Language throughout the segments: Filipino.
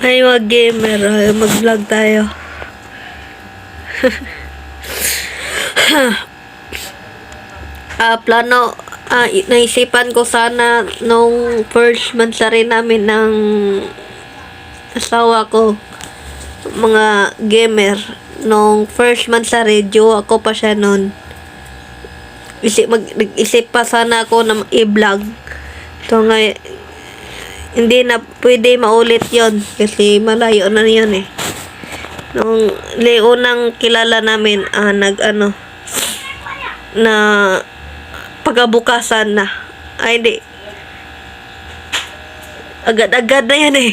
Hi mga gamer, mag-vlog tayo. Plano, naisipan ko sana nung first mansari namin ng asawa ko, mga gamer, nung first mansari, jowa ko pa siya nun. Nag-isip pa sana ako na i-vlog. So nga, hindi na pwede maulit yon kasi malayo na yun eh. Nung unang kilala namin, na pagkabukasan na. Ay, hindi. Agad-agad na yan eh.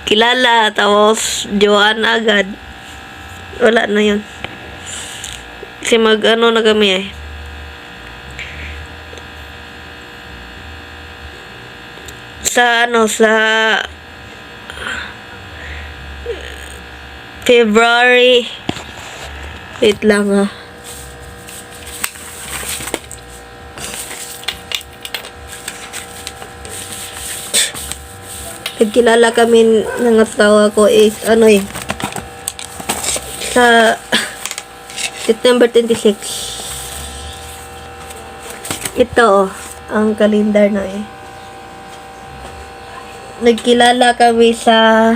Kilala, tapos joan agad. Wala na yun. Kasi na kami eh. Sa February, wait lang nagkilala kami ng asawa ko is sa September 26. Ito ang kalendar na nagkilala kami sa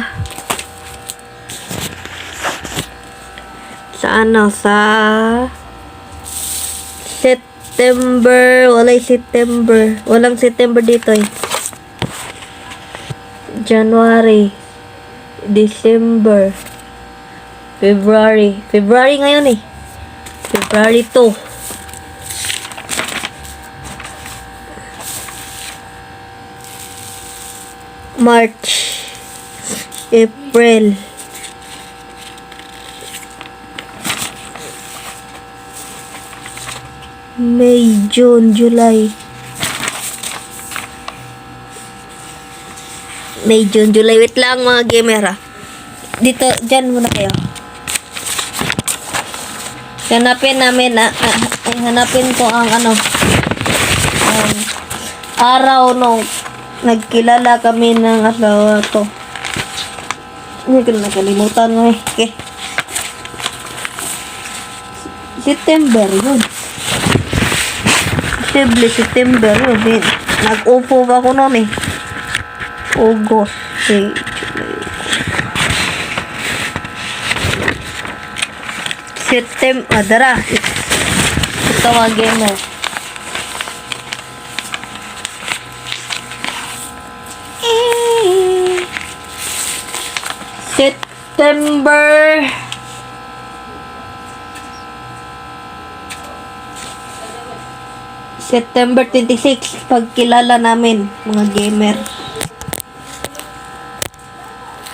September, walang September dito January, December, February ngayon February 2. March, April, May, June, July. May, June, July. Wait lang mga gamer Dito, dyan muna kayo. Hanapin namin hanapin ko ang araw nung nagkilala kami ng asawa ko. Hindi ko na nakalimutan Okay. September yun. September yun. Nag-upo ba ako noon August. September. Dara. Ito mga gamer. September 26 pagkilala namin mga gamer.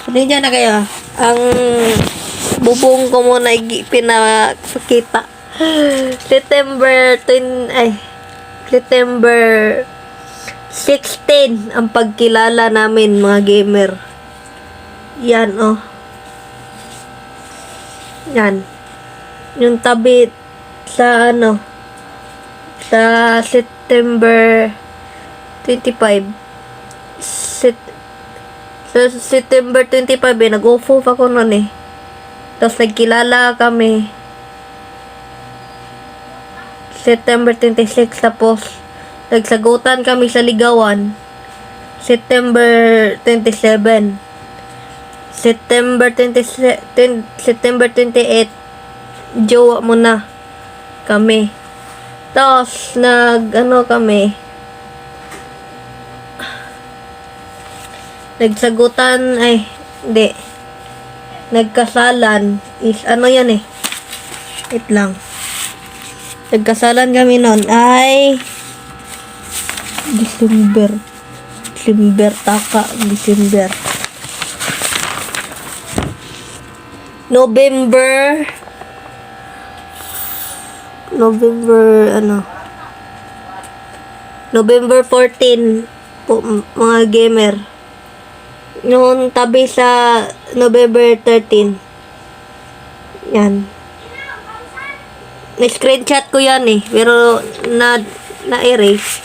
Hindi na kayo ang bubong ko muna pinapakita. September 16 ang pagkilala namin mga gamer. Yan yan yung tabi sa sa September 25 September 25 nag-off ako noon tapos nagkilala kami September 26 tapos nagsagutan kami sa ligawan September 27 September 28 jowa mo na kami. Tapos kami nagsagutan hindi nagkasalan is yan wait lang nagkasalan kami noon ay December November 14 po mga gamer. Noon tabi sa November 13. Yan. Na-screenshot ko yan pero na-erase.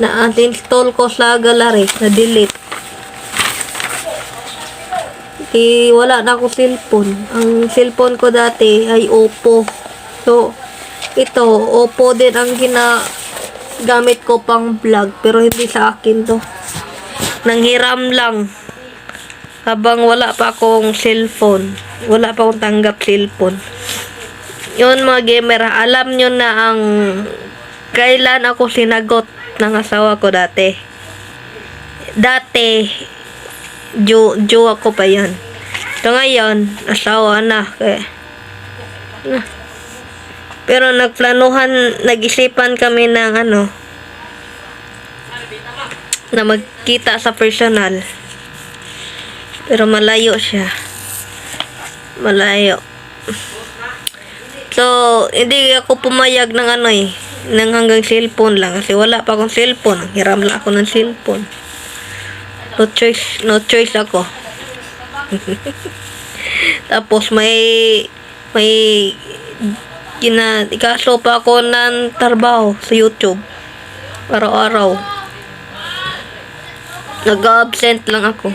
Na-uninstall ko sa gallery. Na-delete. Wala na akong cellphone. Ang cellphone ko dati ay Oppo. So, ito, Oppo din ang ginagamit ko pang vlog. Pero hindi sa akin to. Nanghiram lang. Habang wala pa akong cellphone. Wala pa akong tanggap cellphone. Yun mga gamer, alam nyo na ang kailan ako sinagot ng asawa ko dati. Dati, jowa ko pa yan. So ngayon, asawa na. Pero nag-isipan kami ng na magkita sa personal. Pero malayo siya. Malayo. So, hindi ako pumayag ng ng hanggang cellphone lang. Kasi wala pa akong cellphone. Hiram lang ako ng cellphone. No choice ako. Tapos ikaso pa ako ng trabaho sa YouTube. Araw-araw. Nag-absent lang ako.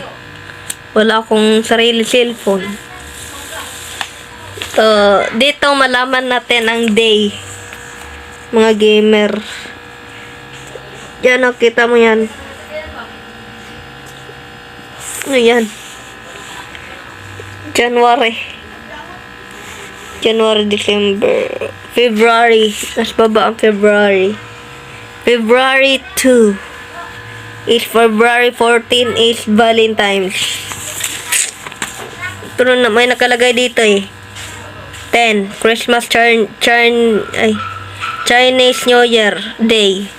Wala akong sarili cellphone. So, dito malaman natin ang day. Mga gamer. Yan, kita mo yan. Ayan. January, December, February. Mas baba ang February. February 2 is February 14 is Valentine's. Pero may nakalagay dito 10 Christmas Chinese New Year Day.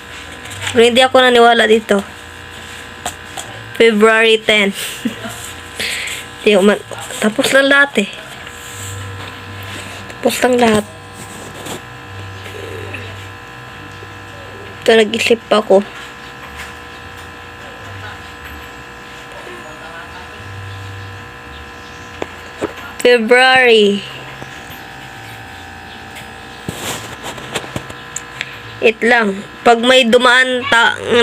Pero hindi ako naniwala dito. February 10. Tapos lang lahat Tapos lang lahat. Ito, nag-isip ako. February. Lang. Pag may dumaan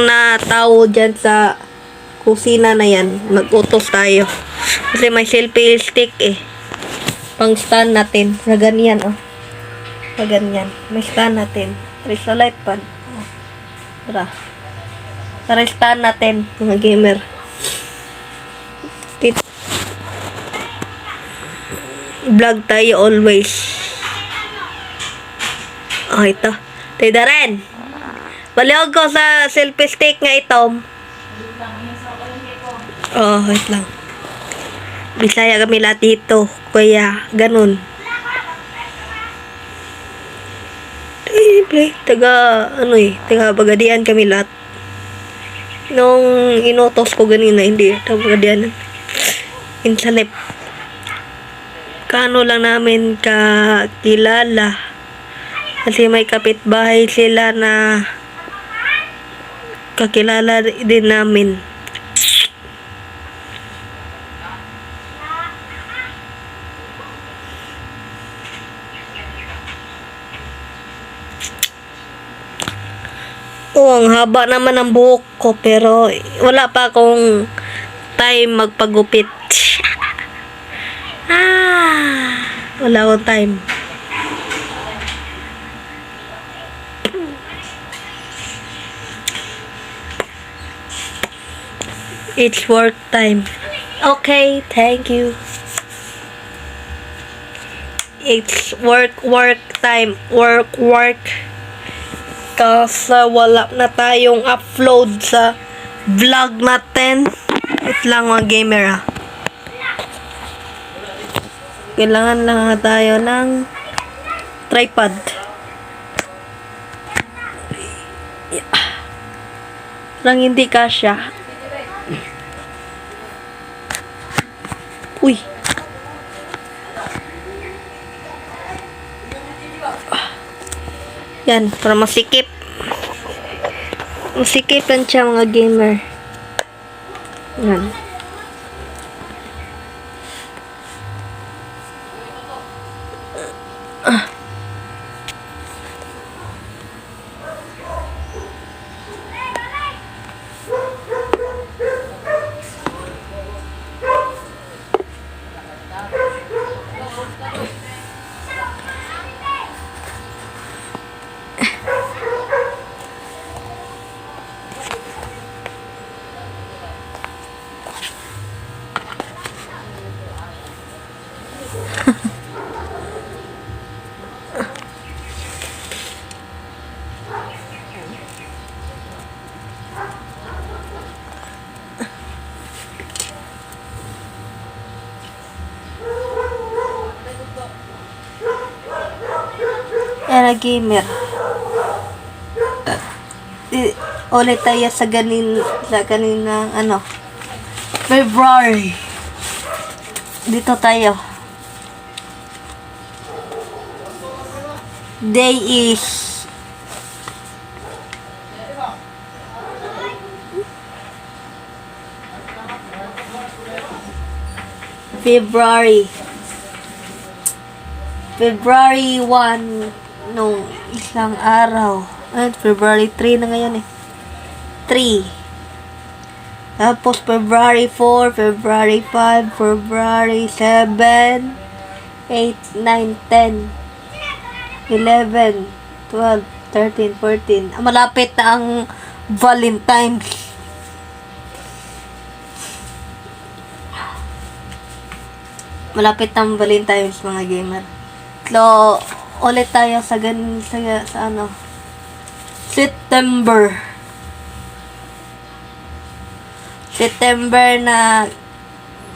na tao dyan sa kusina na yan, mag-utos tayo. Kasi may selfie stick pang stand natin. Sa ganyan Sa ganyan. May stand natin. Sa light pan. Tara. Tara stand natin, mga gamer. Vlog tayo always. Ito. Tida rin. Balihog ko sa selfie stick nga ito. Wait lang. Bisaya kami lahat dito. Kaya, ganun. Taga Bagadian kami lahat. Nung inutos ko ganina, hindi. Taga Bagadian. Insalip. Kano lang namin kakilala. Kasi may kapitbahay sila na kakilala din namin. Ang haba naman ng buhok ko pero wala pa akong time magpagupit. Wala akong time. It's work time. Okay, thank you. It's work time. Work. Kasi wala na tayong upload sa vlog natin. Ito lang mga gamer Kailangan lang tayo ng tripod. Lang hindi kasya. Uy. Yan, para masikip. Masikip lang siya mga gamer. Yan. Era gamer. Ulit tayo sa kaninang ano, February. Dito tayo. Day is February 1 nung isang araw. February 3 na ngayon eh. 3. Tapos February 4, February 5, February 7, 8, 9, 10, 11, 12, 13, 14. Malapit na ang Valentine's. Malapit na ang Valentine's, mga gamer. So, ulit tayo sa ano, September na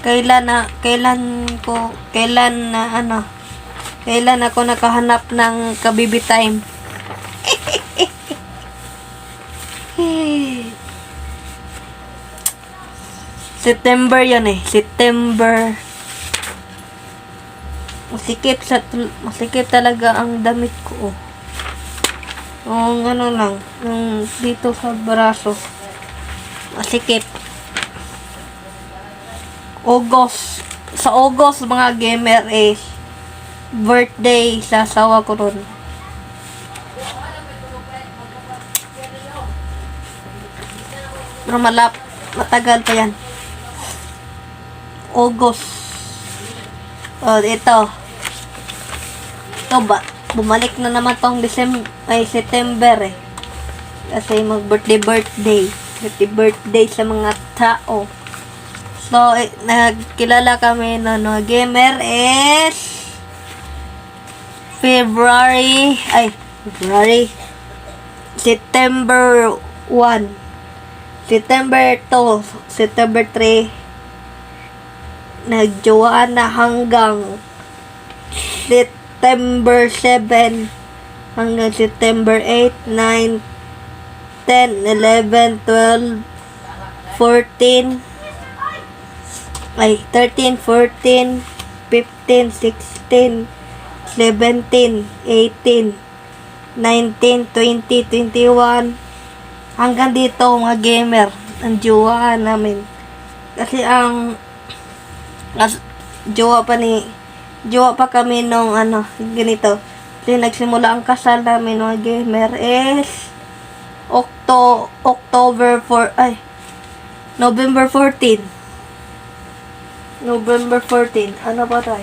kailan ako nakahanap ng kabibi time. September yan eh. September. Masikip talaga ang damit ko. Yung ano lang, yung dito sa braso. Masikip. Sa August, mga gamer, is birthday sa asawa ko ron. Pero matagal pa yan. August. Ito ba? Bumalik na naman tong September eh. Kasi mag-birthday sa mga tao. So, nagkilala kami na gamer is September 1, September 2, September 3, nagjowa na hanggang September 7, hanggang September 8, 9, 10, 11, 12, 14, 13, 14, 15, 16, 17, 18, 19, 20, 21, hanggang dito mga gamer, ang jowa namin. Kasi jowa pa kami nung ganito. Kasi nagsimula ang kasal namin mga gamer is November 14. November 14. Ano ba tayo?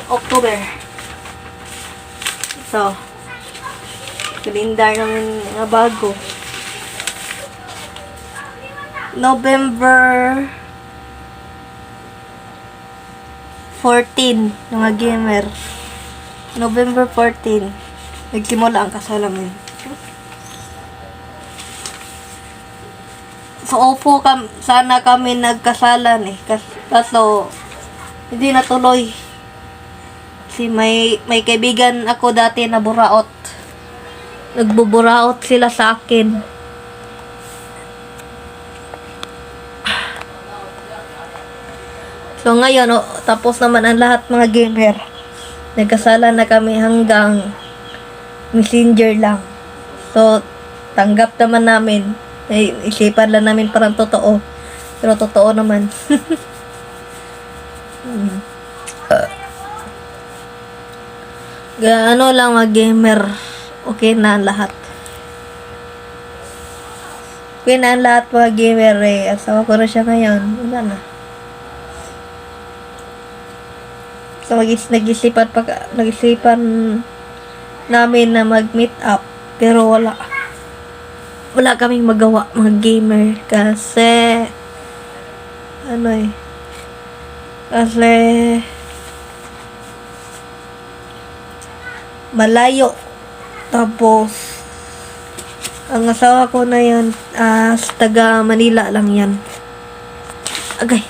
October. Ito. Kalendar namin nga bago. November 14. Mga gamer. November 14. Nagsimula ang kasal namin. So, sana kami nagkasalan eh. Kaso, hindi natuloy. Kasi may kaibigan ako dati na buraot. Nagbuburaot sila sa akin. So, ngayon, tapos naman ang lahat mga gamer. Nagkasalan na kami hanggang Messenger lang. So, tanggap naman namin. Isipan lang namin parang totoo. Pero totoo naman. Ano lang mga gamer. Okay na ang lahat. Okay na ang lahat mga gamer eh. Asawa ko na siya ngayon. Wala na. So, nag-isipan namin na mag-meet up. Pero wala kaming magawa, mga gamer. Kasi, kasi, malayo. Tapos, ang asawa ko na yan, sa taga Manila lang yan. Agay.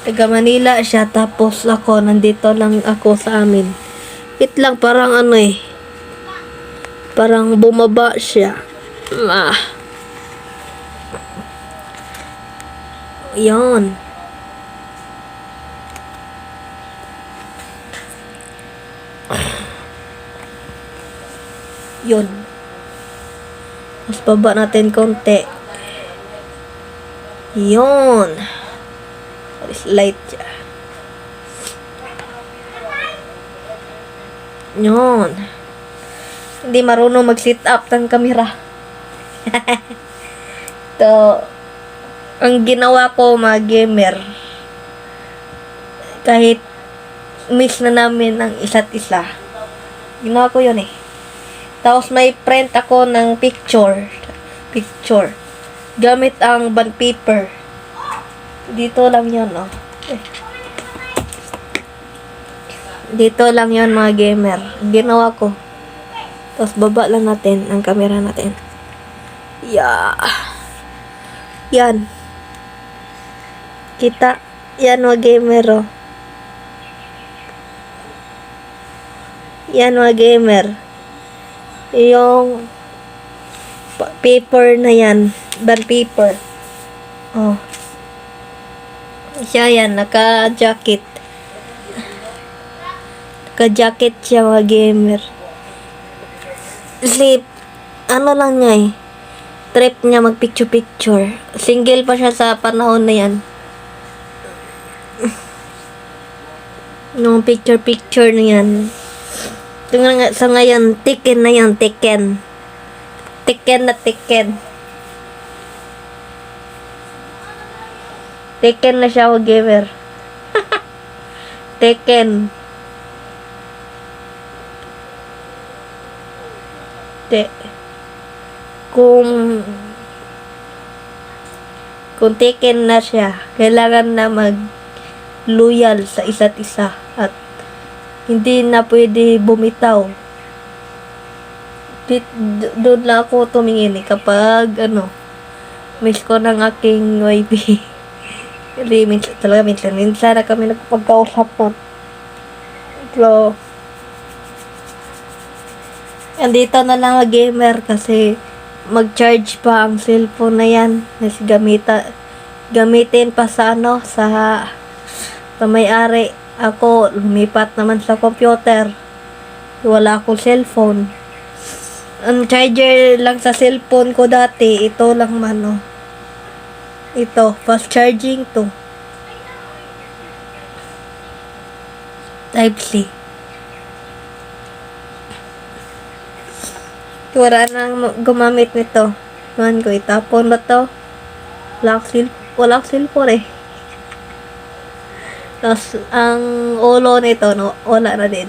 Taga Manila siya, tapos ako, nandito lang ako sa amin. Wait lang, parang parang bumaba siya. Yan. Yun. Mas baba natin konti. Yun. Light siya. Yun. Hindi marunong mag-sit up ng camera. To, ang ginawa ko mga gamer, kahit miss na namin ang isa't isa, ginawa ko yun eh. Tapos may print ako ng picture. Gamit ang bond paper. Dito lang yun, oh. Dito lang yun, mga gamer. Ginawa ko. Tapos baba lang natin ang camera natin. Yeah. Yan. Kita. Yan, mga gamer, oh. Yan, mga gamer. Yung paper na yan. Bond paper. Oh. Siya yan, naka-jacket. Naka-jacket siya, mga gamer. Sleep. Lang niya eh. Trip niya mag-picture-picture. Single pa siya sa panahon na yan. Nung picture-picture na yan. Sa ngayon, Taken na yan, Taken. Taken na Taken. Taken na siya, mga gamer. Taken. Kung taken na siya, kailangan na mag-loyal sa isa't isa at hindi na pwede bumitaw. Doon lang ako tumingin kapag miss ko ng aking wife. Kasi minsan na kami nagpagkausap nun. So, andito na lang ang gamer kasi mag-charge pa ang cellphone na yan. Kasi gamitin pa sa sa may-ari. Ako, lumipat naman sa computer. Wala akong cellphone. Ang charger lang sa cellphone ko dati, ito lang man, Ito, fast charging to. Type-C. Wala nang gumamit nito. Man ko, itapon na to. Wala akong cellphone eh. Tapos, ang ulo nito, wala na din.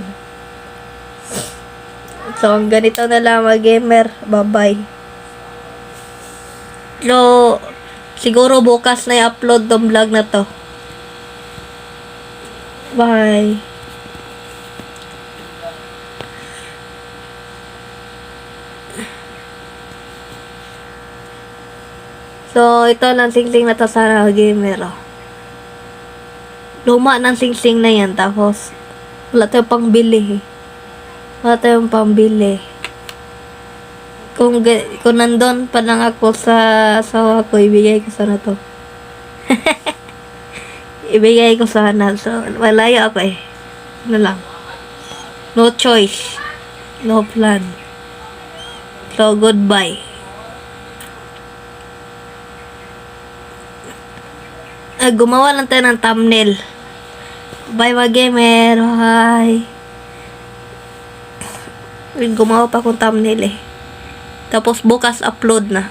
So, ganito na lang mga gamer. Bye-bye. So, siguro bukas na i-upload tong vlog na to. Bye. So, ito ng sing-sing na to sa gamer, Luma ng sing-sing na yan. Tapos, wala tayong pangbili. Kung nandun pa lang ako sa asawa ko, ibigay ko sana to. Ibigay ko sana. So, malayo ako eh. Lang. No choice. No plan. So, goodbye. Gumawa lang tayo ng thumbnail. Bye, mga gamer. Bye. Gumawa pa akong thumbnail eh. Tapos bukas upload na.